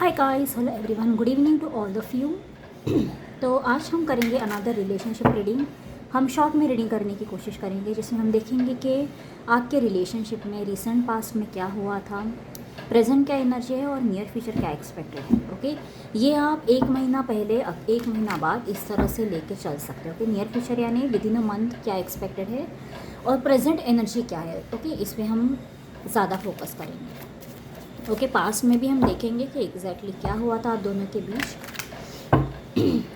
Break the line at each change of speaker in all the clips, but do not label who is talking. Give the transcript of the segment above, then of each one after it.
Hi guys, hello everyone, good evening to all of you. तो आज हम करेंगे अनदर रिलेशनशिप रीडिंग। हम शॉर्ट में रीडिंग करने की कोशिश करेंगे जिसमें हम देखेंगे कि आपके रिलेशनशिप में रिसेंट पास्ट में क्या हुआ था, प्रेजेंट क्या एनर्जी है और नियर फ्यूचर क्या एक्सपेक्टेड है। ओके, ये आप एक महीना पहले अब एक महीना बाद इस तरह से लेके चल सकते हो। ओके, नियर फ्यूचर यानी विद इन अ मंथ क्या एक्सपेक्टेड है और प्रेजेंट एनर्जी क्या है। ओके, इस पर हम ज़्यादा फोकस करेंगे। ओके, पास्ट में भी हम देखेंगे कि एग्जैक्टली क्या हुआ था आप दोनों के बीच।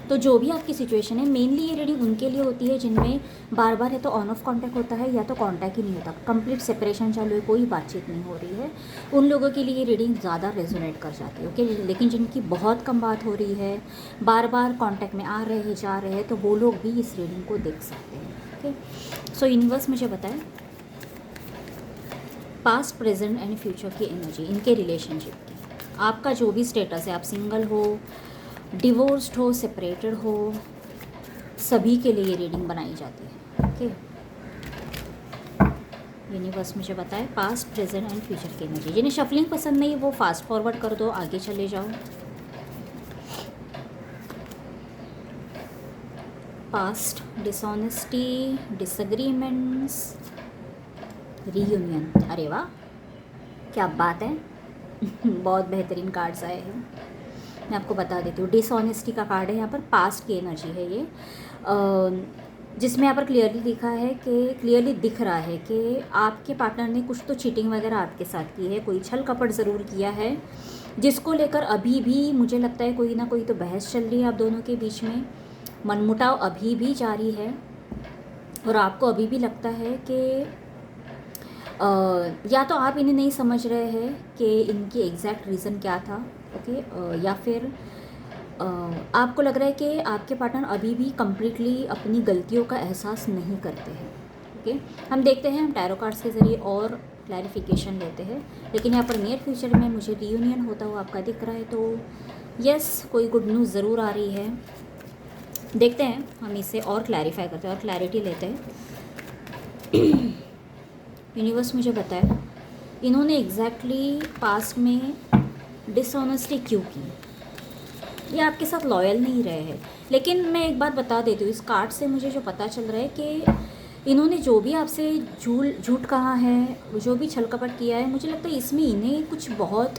तो जो भी आपकी सिचुएशन है, मेनली ये रीडिंग उनके लिए होती है जिनमें बार बार है तो ऑन ऑफ कांटेक्ट होता है या तो कांटेक्ट ही नहीं होता, कंप्लीट सेपरेशन चालू है, कोई बातचीत नहीं हो रही है। उन लोगों के लिए ये रीडिंग ज़्यादा रेजोनेट कर जाती है। ओके, लेकिन जिनकी बहुत कम बात हो रही है, बार बार कॉन्टैक्ट में आ रहे हैं जा रहे हैं, तो वो लोग भी इस रीडिंग को देख सकते हैं। ओके, सो यूनिवर्स मुझे बताएं पास्ट प्रेजेंट एंड फ्यूचर की एनर्जी इनके रिलेशनशिप की। आपका जो भी स्टेटस है, आप सिंगल हो, डिवोर्स्ड हो, सेपरेटेड हो, सभी के लिए ये रीडिंग बनाई जाती है। ओके, यूनिवर्स मुझे बताए पास्ट प्रेजेंट एंड फ्यूचर की एनर्जी। जिन्हें शफलिंग पसंद नहीं वो फास्ट फॉरवर्ड कर दो, आगे चले जाओ। Past dishonesty, disagreements, reunion. अरे वाह, क्या बात है। बहुत बेहतरीन कार्ड्स आए हैं। मैं आपको बता देती हूँ, डिसऑनेस्टी का कार्ड है यहाँ पर, पास्ट की एनर्जी है ये, जिसमें यहाँ पर क्लियरली लिखा है कि क्लियरली दिख रहा है कि आपके पार्टनर ने कुछ तो चीटिंग वगैरह आपके साथ की है, कोई छल कपट ज़रूर किया है, जिसको लेकर अभी भी मुझे लगता है कोई ना कोई तो बहस चल रही है आप दोनों के बीच में। मनमुटाव अभी भी जारी है और आपको अभी भी लगता है कि या तो आप इन्हें नहीं समझ रहे हैं कि इनकी एग्जैक्ट रीज़न क्या था। ओके, या फिर आपको लग रहा है कि आपके पार्टनर अभी भी कम्प्लीटली अपनी गलतियों का एहसास नहीं करते हैं। ओके, हम देखते हैं, हम टैरो कार्ड्स के ज़रिए और क्लैरिफिकेशन लेते हैं। लेकिन यहाँ पर नियर फ्यूचर में मुझे रीयूनियन होता हुआ आपका दिख रहा है, तो यस, कोई गुड न्यूज़ ज़रूर आ रही है। देखते हैं, हम इसे और क्लैरिफाई करते हैं और क्लैरिटी लेते हैं। यूनिवर्स मुझे बताया इन्होंने एग्जैक्टली पास्ट में डिसऑनेस्टी क्यों की। ये आपके साथ लॉयल नहीं रहे हैं। लेकिन मैं एक बात बता देती हूँ, इस कार्ड से मुझे जो पता चल रहा है कि इन्होंने जो भी आपसे झूठ कहा है, जो भी छल कपट किया है, मुझे लगता है इसमें इन्हें कुछ बहुत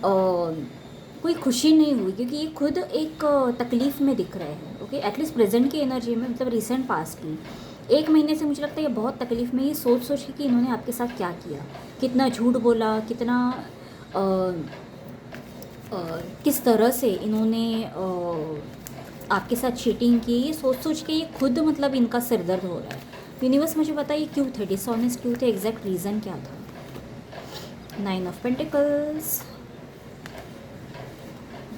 कोई खुशी नहीं हुई, क्योंकि ये खुद एक तकलीफ़ में दिख रहे हैं। ओके, एटलीस्ट प्रेजेंट की एनर्जी में, मतलब रिसेंट पास्ट की एक महीने से मुझे लगता है ये बहुत तकलीफ़ में, ये सोच सोच के कि इन्होंने आपके साथ क्या किया, कितना झूठ बोला, कितना किस तरह से इन्होंने आपके साथ चीटिंग की, ये सोच सोच के ये खुद मतलब इनका सिर दर्द हो रहा है। यूनिवर्स मुझे बताइए क्यों थे डिसऑनेस्ट, क्यों थे, एग्जैक्ट रीज़न क्या था। 9 ऑफ पेंटिकल्स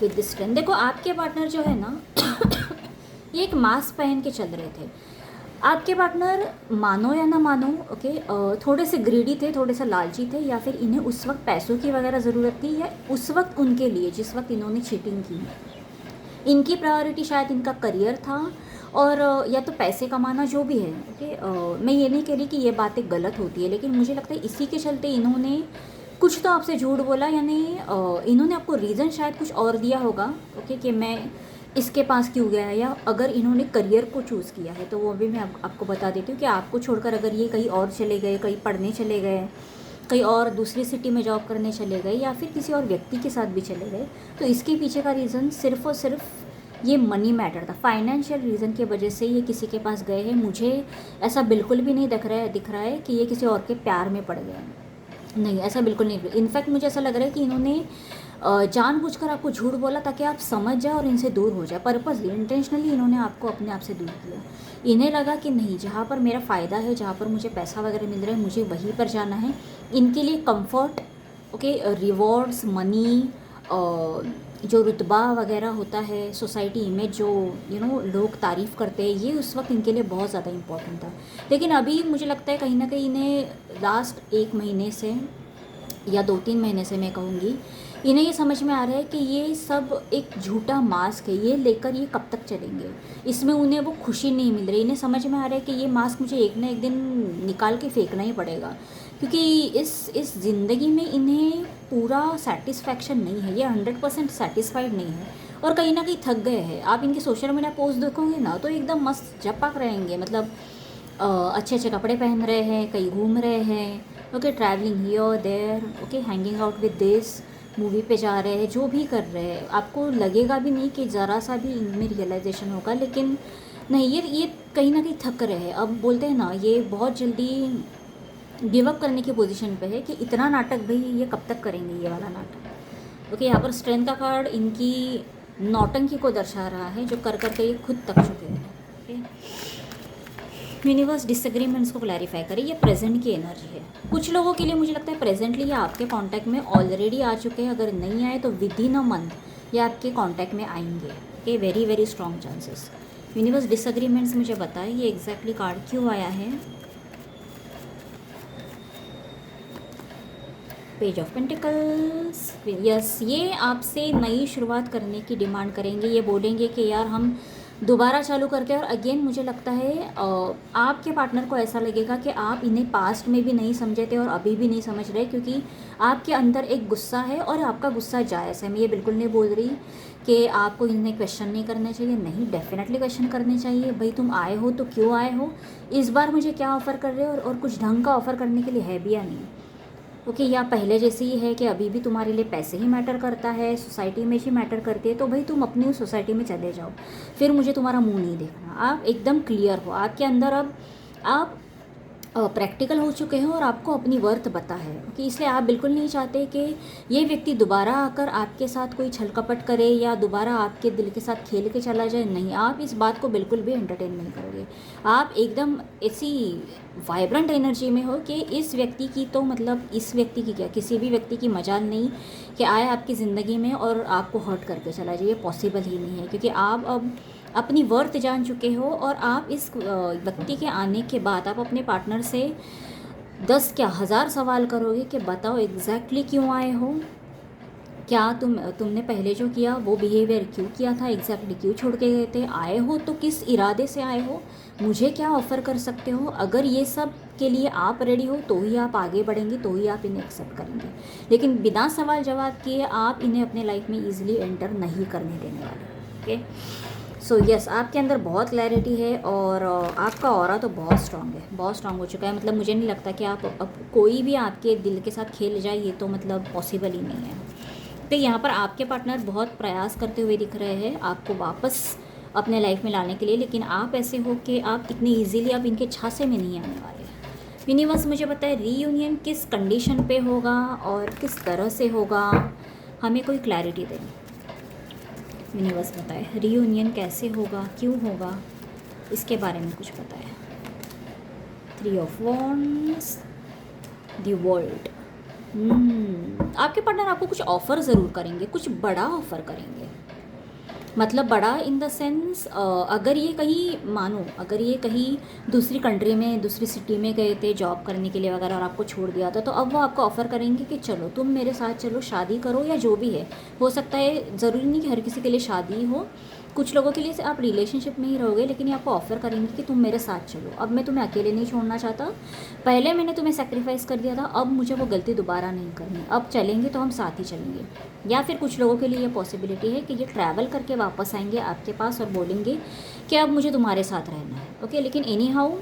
विद दिस 10। देखो, आपके पार्टनर जो है ना ये एक मास्क पहन के चल रहे थे। आपके पार्टनर, मानो या ना मानो, ओके, थोड़े से ग्रीडी थे, थोड़े से लालची थे, या फिर इन्हें उस वक्त पैसों की वगैरह ज़रूरत थी, या उस वक्त उनके लिए जिस वक्त इन्होंने चीटिंग की, इनकी प्रायोरिटी शायद इनका करियर था और या तो पैसे कमाना, जो भी है। ओके, मैं ये नहीं कह रही कि ये बातें गलत होती है, लेकिन मुझे लगता है इसी के चलते इन्होंने कुछ तो आपसे झूठ बोला, यानी इन्होंने आपको रीज़न शायद कुछ और दिया होगा। ओके, कि मैं इसके पास क्यों गया है, या अगर इन्होंने करियर को चूज़ किया है तो वो भी मैं आपको बता देती हूँ कि आपको छोड़कर अगर ये कहीं और चले गए, कहीं पढ़ने चले गए, कहीं और दूसरी सिटी में जॉब करने चले गए, या फिर किसी और व्यक्ति के साथ भी चले गए, तो इसके पीछे का रीज़न सिर्फ और सिर्फ ये मनी मैटर था, फाइनेंशियल रीज़न की वजह से ये किसी के पास गए हैं। मुझे ऐसा बिल्कुल भी नहीं दिख रहा है कि ये किसी और के प्यार में पड़ गए हैं। नहीं, ऐसा बिल्कुल नहीं। इनफैक्ट मुझे ऐसा लग रहा है कि इन्होंने जानबूझकर आपको झूठ बोला ताकि आप समझ जाए और इनसे दूर हो जाए। पर्पसली, इंटेंशनली इन्होंने आपको अपने आप से दूर किया। इन्हें लगा कि नहीं, जहाँ पर मेरा फ़ायदा है, जहाँ पर मुझे पैसा वगैरह मिल रहा है, मुझे वहीं पर जाना है। इनके लिए कंफर्ट, ओके, रिवॉर्ड्स, मनी, जो रुतबा वगैरह होता है, सोसाइटी इमेज, जो लोग तारीफ़ करते हैं, ये उस वक्त इनके लिए बहुत ज़्यादा इम्पोर्टेंट था। लेकिन अभी मुझे लगता है कहीं ना कहीं इन्हें लास्ट एक महीने से या 2-3 महीने से मैं कहूँगी, इन्हें ये समझ में आ रहा है कि ये सब एक झूठा मास्क है, ये लेकर ये कब तक चलेंगे, इसमें उन्हें वो खुशी नहीं मिल रही। इन्हें समझ में आ रहा है कि ये मास्क मुझे एक ना एक दिन निकाल के फेंकना ही पड़ेगा, क्योंकि इस ज़िंदगी में इन्हें पूरा सेटिस्फैक्शन नहीं है, ये 100% सेटिस्फाइड नहीं है और कहीं ना कहीं थक गए हैं। आप इनके सोशल मीडिया पोस्ट देखोगे ना तो एकदम मस्त झपक रहेंगे, मतलब अच्छे अच्छे कपड़े पहन रहे हैं, कहीं घूम रहे हैं, okay, travelling here there, okay, hanging out with this, movie पे जा रहे हैं, जो भी कर रहे हैं। आपको लगेगा भी नहीं कि ज़रा सा भी इनमें रियलाइजेशन होगा, लेकिन नहीं, ये कहीं ना कहीं थक रहे हैं। अब बोलते हैं ना, ये बहुत जल्दी गिव अप करने की पोजीशन पे है कि इतना नाटक भाई ये कब तक करेंगे, ये वाला नाटक। ओके, यहाँ पर स्ट्रेंथ का कार्ड इनकी नौटंकी को दर्शा रहा है, जो कर करके ये खुद तक चुके हैं। ओके, यूनिवर्स डिसएग्रीमेंट्स को क्लैरिफाई करें, ये प्रेजेंट की एनर्जी है। कुछ लोगों के लिए मुझे लगता है प्रेजेंटली ये आपके कांटेक्ट में ऑलरेडी आ चुके हैं, अगर नहीं आए तो विद इन अ मंथ ये आपके कांटेक्ट में आएंगे। Okay, very very strong chances. Universe disagreements मुझे बताएं ये एग्जैक्टली कार्ड क्यों आया है। पेज ऑफ पेंटिकल्स, यस, ये आपसे नई शुरुआत करने की डिमांड करेंगे। ये बोलेंगे कि यार हम दोबारा चालू करते हैं। और अगेन मुझे लगता है आपके पार्टनर को ऐसा लगेगा कि आप इन्हें पास्ट में भी नहीं समझे थे और अभी भी नहीं समझ रहे, क्योंकि आपके अंदर एक गुस्सा है और आपका गुस्सा जायज़ है। मैं ये बिल्कुल नहीं बोल रही कि आपको इन्हें क्वेश्चन नहीं करने चाहिए, नहीं, डेफिनेटली क्वेश्चन करने चाहिए। भाई तुम आए हो तो क्यों आए हो, इस बार मुझे क्या ऑफ़र कर रहे हो, और कुछ ढंग का ऑफ़र करने के लिए है भी या नहीं। ओके, या पहले जैसे ही है कि अभी भी तुम्हारे लिए पैसे ही मैटर करता है, सोसाइटी में ही मैटर करती है, तो भाई तुम अपनी उस सोसाइटी में चले जाओ, फिर मुझे तुम्हारा मुंह नहीं देखना। आप एकदम क्लियर हो, आपके अंदर अब आप प्रैक्टिकल हो चुके हैं और आपको अपनी वर्थ पता है कि इसलिए आप बिल्कुल नहीं चाहते कि ये व्यक्ति दोबारा आकर आपके साथ कोई छल कपट करे या दोबारा आपके दिल के साथ खेल के चला जाए। नहीं, आप इस बात को बिल्कुल भी एंटरटेन नहीं करोगे। आप एकदम ऐसी वाइब्रेंट एनर्जी में हो कि इस व्यक्ति की तो मतलब इस व्यक्ति की क्या, किसी भी व्यक्ति की मजाल नहीं कि आए आपकी ज़िंदगी में और आपको हर्ट करके चला जाए। ये पॉसिबल ही नहीं है, क्योंकि आप अब अपनी वर्थ जान चुके हो और आप इस व्यक्ति के आने के बाद आप अपने पार्टनर से 10 क्या 1000 सवाल करोगे कि बताओ एग्जैक्टली क्यों आए हो, क्या तुमने पहले जो किया वो बिहेवियर क्यों किया था, एग्जैक्टली क्यों छोड़ के गए थे, आए हो तो किस इरादे से आए हो, मुझे क्या ऑफ़र कर सकते हो। अगर ये सब के लिए आप रेडी हो तो ही आप आगे बढ़ेंगे, तो ही आप इन्हें एक्सेप्ट करेंगे, लेकिन बिना सवाल जवाब किए आप इन्हें अपने लाइफ में ईजिली एंटर नहीं करने देने वाले। ओके, सो यस, आपके अंदर बहुत क्लैरिटी है और आपका ऑरा तो बहुत स्ट्रांग है, बहुत स्ट्रांग हो चुका है। मतलब मुझे नहीं लगता कि आप अब कोई भी आपके दिल के साथ खेल जाए, ये तो मतलब पॉसिबल ही नहीं है। तो यहाँ पर आपके पार्टनर बहुत प्रयास करते हुए दिख रहे हैं आपको वापस अपने लाइफ में लाने के लिए, लेकिन आप ऐसे हो कि आप इतने ईजीली आप इनके झांसे में नहीं आने वाले। यूनिवर्स मुझे पता है रीयूनियन किस कंडीशन पे होगा और किस तरह से होगा, हमें कोई क्लैरिटी दें। यूनिवर्स बताए रीयूनियन कैसे होगा, क्यों होगा, इसके बारे में कुछ बताए। 3 ऑफ वॉन्ड्स, द वर्ल्ड। आपके पार्टनर आपको कुछ ऑफ़र ज़रूर करेंगे, कुछ बड़ा ऑफ़र करेंगे। मतलब बड़ा इन द सेंस, अगर ये कहीं मानो अगर ये कहीं दूसरी कंट्री में दूसरी सिटी में गए थे जॉब करने के लिए वगैरह और आपको छोड़ दिया था, तो अब वो आपको ऑफ़र करेंगे कि चलो तुम मेरे साथ चलो, शादी करो या जो भी है। हो सकता है, ज़रूरी नहीं कि हर किसी के लिए शादी हो, कुछ लोगों के लिए आप रिलेशनशिप में ही रहोगे, लेकिन ये आपको ऑफ़र करेंगे कि तुम मेरे साथ चलो, अब मैं तुम्हें अकेले नहीं छोड़ना चाहता, पहले मैंने तुम्हें सेक्रीफाइस कर दिया था, अब मुझे वो गलती दोबारा नहीं करनी, अब चलेंगे तो हम साथ ही चलेंगे। या फिर कुछ लोगों के लिए ये पॉसिबिलिटी है कि ये ट्रैवल करके वापस आएंगे आपके पास और बोलेंगे कि अब मुझे तुम्हारे साथ रहना है। ओके, लेकिन एनी हाउ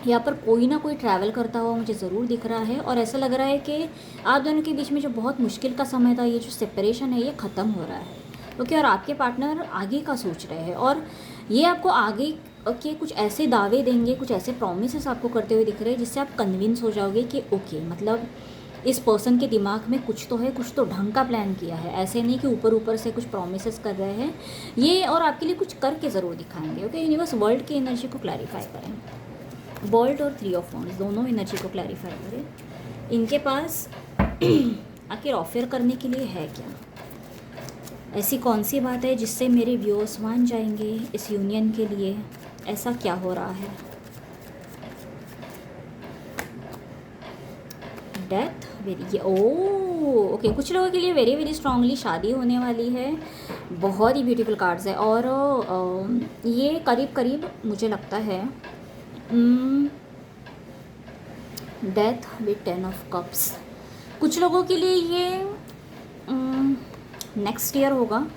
यहाँ पर कोई ना कोई ट्रैवल करता हुआ मुझे ज़रूर दिख रहा है और ऐसा लग रहा है कि आप दोनों के बीच में जो बहुत मुश्किल का समय था, ये जो सेपरेशन है, ये ख़त्म हो रहा है। ओके, और आपके पार्टनर आगे का सोच रहे हैं और ये आपको आगे के कुछ ऐसे दावे देंगे, कुछ ऐसे प्रॉमिसेस आपको करते हुए दिख रहे हैं जिससे आप कन्विंस हो जाओगे कि ओके, मतलब इस पर्सन के दिमाग में कुछ तो है, कुछ तो ढंग का प्लान किया है, ऐसे नहीं कि ऊपर ऊपर से कुछ प्रॉमिसेस कर रहे हैं ये, और आपके लिए कुछ करके ज़रूर दिखाएंगे। ओके, यूनिवर्स वर्ल्ड की एनर्जी को क्लैरिफाई करें, वर्ल्ड और 3 ऑफ वॉन्ड्स दोनों एनर्जी को क्लैरिफाई करें। इनके पास आखिर ऑफर करने के लिए है क्या, ऐसी कौन सी बात है जिससे मेरे व्यूअर्स मान जाएंगे इस यूनियन के लिए, ऐसा क्या हो रहा है। डेथ, वेरी ओके, कुछ लोगों के लिए वेरी वेरी स्ट्रांगली शादी होने वाली है, बहुत ही ब्यूटीफुल कार्ड्स है और ये करीब करीब मुझे लगता है डेथ विद 10 ऑफ कप्स। कुछ लोगों के लिए ये नेक्स्ट ईयर होगा।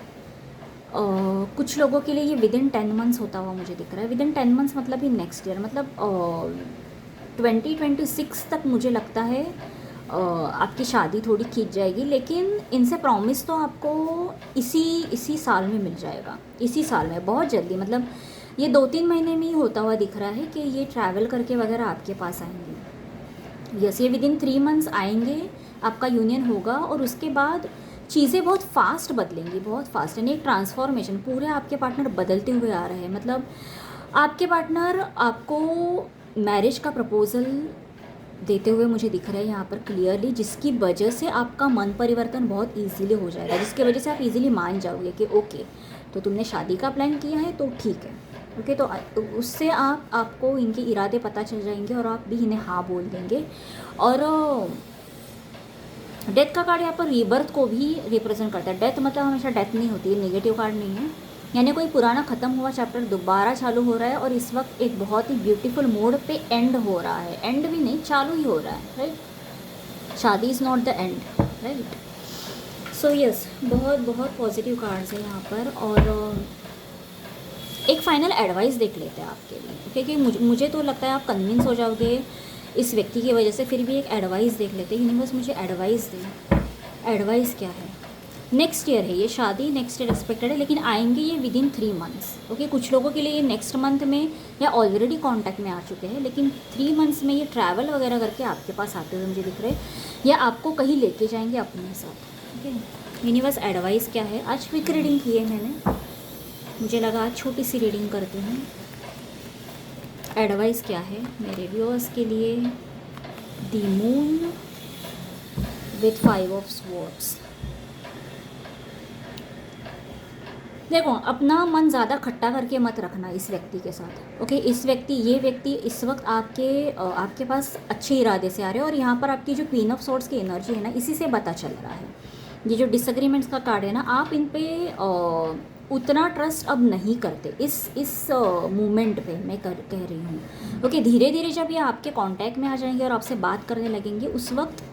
कुछ लोगों के लिए ये विद इन 10 मंथ्स होता हुआ मुझे दिख रहा है। विद इन 10 मंथ्स मतलब ही नेक्स्ट ईयर, मतलब 2026 तक मुझे लगता है आपकी शादी थोड़ी खींच जाएगी, लेकिन इनसे प्रॉमिस तो आपको इसी साल में मिल जाएगा, इसी साल में बहुत जल्दी, मतलब ये 2-3 महीने में ही होता हुआ दिख रहा है कि ये ट्रैवल करके वगैरह आपके पास आएंगे। यस, ये विद इन 3 मंथ्स आएंगे, आपका यूनियन होगा और उसके बाद चीज़ें बहुत फास्ट बदलेंगी, बहुत फास्ट, यानी एक ट्रांसफॉर्मेशन, पूरे आपके पार्टनर बदलते हुए आ रहे हैं। मतलब आपके पार्टनर आपको मैरिज का प्रपोज़ल देते हुए मुझे दिख रहा है यहाँ पर क्लियरली, जिसकी वजह से आपका मन परिवर्तन बहुत इजीली हो जाएगा, जिसकी वजह से आप इजीली मान जाओगे कि ओके तो तुमने शादी का प्लान किया है तो ठीक है, ओके। तो उससे आपको इनके इरादे पता चल जाएंगे और आप भी इन्हें हाँ बोल देंगे। और डेथ का कार्ड यहाँ पर रीबर्थ को भी रिप्रेजेंट करता है। डेथ मतलब हमेशा डेथ नहीं होती है, नेगेटिव कार्ड नहीं है, यानी कोई पुराना ख़त्म हुआ चैप्टर दोबारा चालू हो रहा है और इस वक्त एक बहुत ही ब्यूटीफुल मोड पे एंड हो रहा है। एंड भी नहीं, चालू ही हो रहा है, राइट। शादी is not the end, right. So yes, बहुत बहुत पॉजिटिव कार्ड्स है यहाँ पर। और एक फाइनल एडवाइस देख लेते हैं आपके लिए, क्योंकि मुझे तो लगता है आप कन्विंस हो जाओगे इस व्यक्ति की वजह से। फिर भी एक एडवाइस देख लेते हैं, यूनिवर्स मुझे एडवाइस दे। एडवाइस क्या है? नेक्स्ट ईयर है ये शादी, नेक्स्ट ईयर एक्सपेक्टेड है, लेकिन आएंगे ये विद इन 3 मंथ्स, ओके। कुछ लोगों के लिए ये नेक्स्ट मंथ में या ऑलरेडी कांटेक्ट में आ चुके हैं, लेकिन 3 मंथ्स में ये ट्रैवल वगैरह करके आपके पास आते हुए मुझे दिख रहे हैं, या आपको कहीं लेके जाएंगे अपने साथ, ओके। यूनिवर्स एडवाइस क्या है? आज क्विक रीडिंग की है मैंने, मुझे लगा आज छोटी सी रीडिंग करती हूँ। एडवाइस क्या है मेरे व्यूअर्स के लिए? The moon with 5 of swords. देखो, अपना मन ज़्यादा खट्टा करके मत रखना इस व्यक्ति के साथ, ओके। ये व्यक्ति इस वक्त आपके पास अच्छे इरादे से आ रहे हैं, और यहाँ पर आपकी जो क्वीन ऑफ स्वॉर्ड्स की एनर्जी है ना, इसी से पता चल रहा है। ये जो डिसएग्रीमेंट्स का कार्ड है ना, आप इन पे उतना ट्रस्ट अब नहीं करते इस मोमेंट पे, मैं कह रही हूँ, ओके। धीरे धीरे जब ये आपके कांटेक्ट में आ जाएंगे और आपसे बात करने लगेंगे, उस वक्त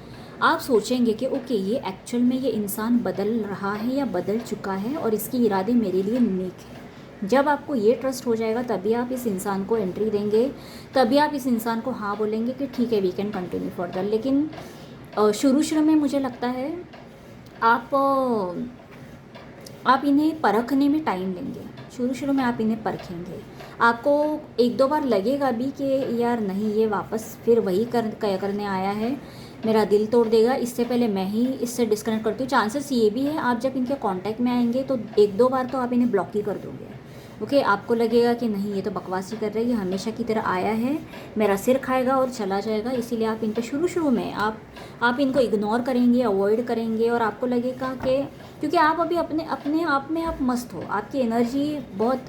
आप सोचेंगे कि ओके ये एक्चुअल में ये इंसान बदल रहा है या बदल चुका है और इसके इरादे मेरे लिए नेक है। जब आपको ये ट्रस्ट हो जाएगा तभी आप इस इंसान को एंट्री देंगे, तभी आप इस इंसान को हाँ बोलेंगे कि ठीक है वी कैन कंटिन्यू फर्दर। लेकिन शुरू में मुझे लगता है आप इन्हें परखने में टाइम लेंगे। शुरू में आप इन्हें परखेंगे, आपको 1-2 बार लगेगा भी कि यार नहीं, ये वापस फिर वही करने आया है, मेरा दिल तोड़ देगा, इससे पहले मैं ही इससे डिस्कनेक्ट करती हूँ। चांसेस ये भी है आप जब इनके कांटेक्ट में आएंगे तो 1-2 बार तो आप इन्हें ब्लॉक ही कर दोगे, ओके। आपको लगेगा कि नहीं ये तो बकवासी कर रहा है, ये हमेशा की तरह आया है, मेरा सिर खाएगा और चला जाएगा। इसीलिए आप इन पर शुरू में आप इनको इग्नोर करेंगे, अवॉइड करेंगे, और आपको लगेगा कि क्योंकि आप अभी अपने आप में आप मस्त हो, आपकी एनर्जी बहुत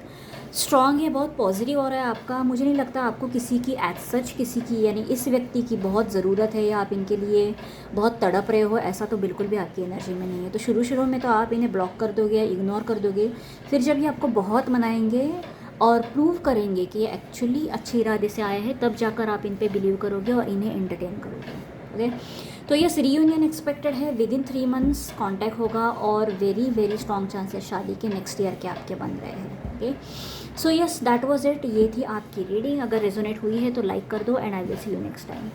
स्ट्रांग है, बहुत पॉजिटिव हो रहा है आपका। मुझे नहीं लगता आपको किसी की किसी की यानी इस व्यक्ति की बहुत ज़रूरत है या आप इनके लिए बहुत तड़प रहे हो, ऐसा तो बिल्कुल भी आपकी एनर्जी में नहीं है। तो शुरू में तो आप इन्हें ब्लॉक कर दोगे, इग्नोर कर दोगे। फिर जब ये आपको बहुत मनाएंगे और प्रूव करेंगे कि ये एक्चुअली अच्छे इरादे से आया है, तब जाकर आप इन पे बिलीव करोगे और इन्हें एंटरटेन करोगे, ओके। तो ये रीयूनियन एक्सपेक्टेड है, विद इन 3 मंथ्स कॉन्टैक्ट होगा और वेरी स्ट्रॉन्ग चांसेस शादी के नेक्स्ट ईयर के आपके बन रहे हैं, okay. So yes, that was it. ये थी आपकी रीडिंग। अगर रेजोनेट हुई है तो लाइक कर दो, and I will see you next time.